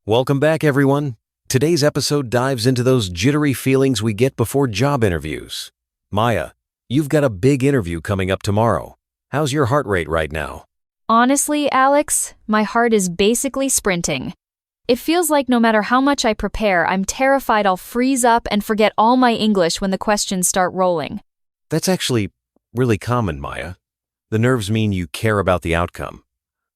Welcome back, everyone. Today's episode dives into those jittery feelings we get before job interviews. Maya, you've got a big interview coming up tomorrow. How's your heart rate right now? Honestly, Alex, my heart is basically sprinting. It feels like no matter how much I prepare, I'm terrified I'll freeze up and forget all my English when the questions start rolling. That's actually really common, Maya. The nerves mean you care about the outcome.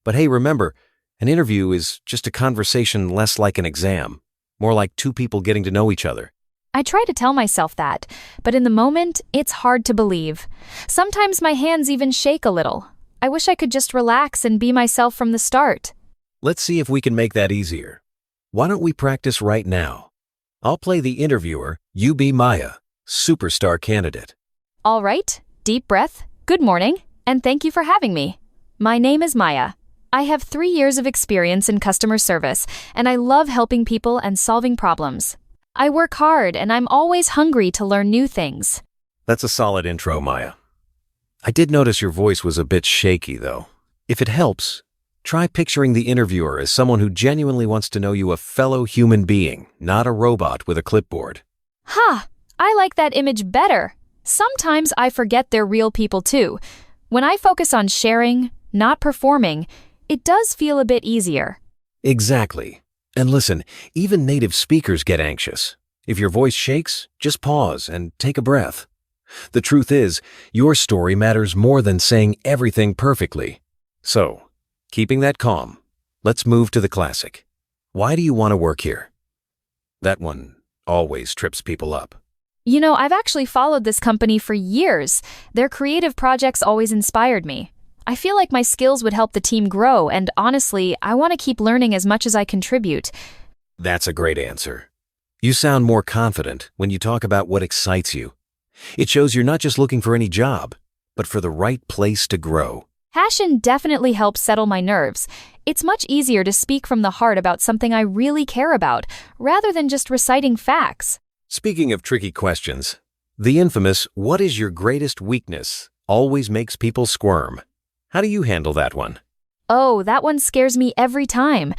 But hey, remember, an interview is just a conversation less like an exam, more like two people getting to know each other. I try to tell myself that, but in the moment, it's hard to believe. Sometimes my hands even shake a little. I wish I could just relax and be myself from the start. Let's see if we can make that easier. Why don't we practice right now? I'll play the interviewer, you be Maya, superstar candidate. All right, deep breath, good morning, and thank you for having me. My name is Maya. I have 3 years of experience in customer service, and I love helping people and solving problems. I work hard, and I'm always hungry to learn new things. That's a solid intro, Maya. I did notice your voice was a bit shaky, though. If it helps, try picturing the interviewer as someone who genuinely wants to know you, a fellow human being, not a robot with a clipboard. Ha! I like that image better. Sometimes I forget they're real people too. When I focus on sharing, not performing, it does feel a bit easier. Exactly. And listen, even native speakers get anxious. If your voice shakes, just pause and take a breath. The truth is, your story matters more than saying everything perfectly. So, keeping that calm, let's move to the classic. Why do you want to work here? That one always trips people up. I've actually followed this company for years. Their creative projects always inspired me. I feel like my skills would help the team grow, and honestly, I want to keep learning as much as I contribute. That's a great answer. You sound more confident when you talk about what excites you. It shows you're not just looking for any job, but for the right place to grow. Passion definitely helps settle my nerves. It's much easier to speak from the heart about something I really care about, rather than just reciting facts. Speaking of tricky questions, the infamous "what is your greatest weakness" always makes people squirm. How do you handle that one? Oh, that one scares me every time.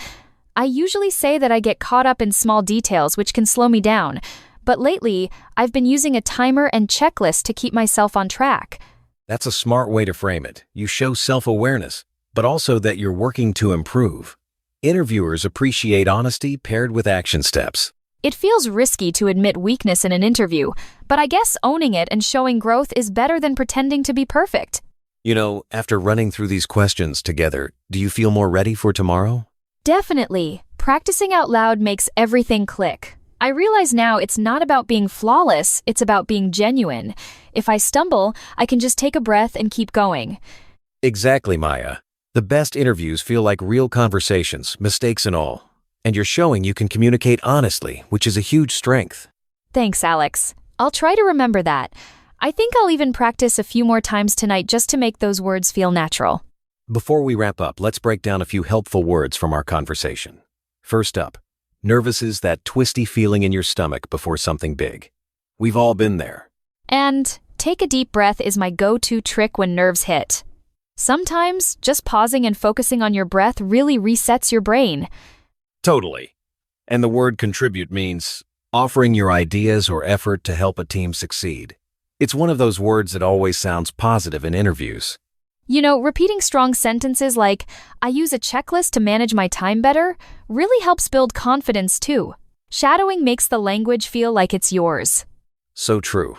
I usually say that I get caught up in small details which can slow me down, but lately, I've been using a timer and checklist to keep myself on track. That's a smart way to frame it. You show self-awareness, but also that you're working to improve. Interviewers appreciate honesty paired with action steps. It feels risky to admit weakness in an interview, but I guess owning it and showing growth is better than pretending to be perfect. After running through these questions together, do you feel more ready for tomorrow? Definitely. Practicing out loud makes everything click. I realize now it's not about being flawless, it's about being genuine. If I stumble, I can just take a breath and keep going. Exactly, Maya. The best interviews feel like real conversations, mistakes and all. And you're showing you can communicate honestly, which is a huge strength. Thanks, Alex. I'll try to remember that. I think I'll even practice a few more times tonight just to make those words feel natural. Before we wrap up, let's break down a few helpful words from our conversation. First up, nervous is that twisty feeling in your stomach before something big. We've all been there. And take a deep breath is my go-to trick when nerves hit. Sometimes, just pausing and focusing on your breath really resets your brain. Totally. And the word contribute means offering your ideas or effort to help a team succeed. It's one of those words that always sounds positive in interviews. Repeating strong sentences like, "I use a checklist to manage my time better," really helps build confidence too. Shadowing makes the language feel like it's yours. So true.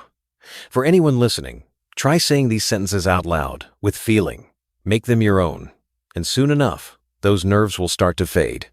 For anyone listening, try saying these sentences out loud, with feeling. Make them your own. And soon enough, those nerves will start to fade.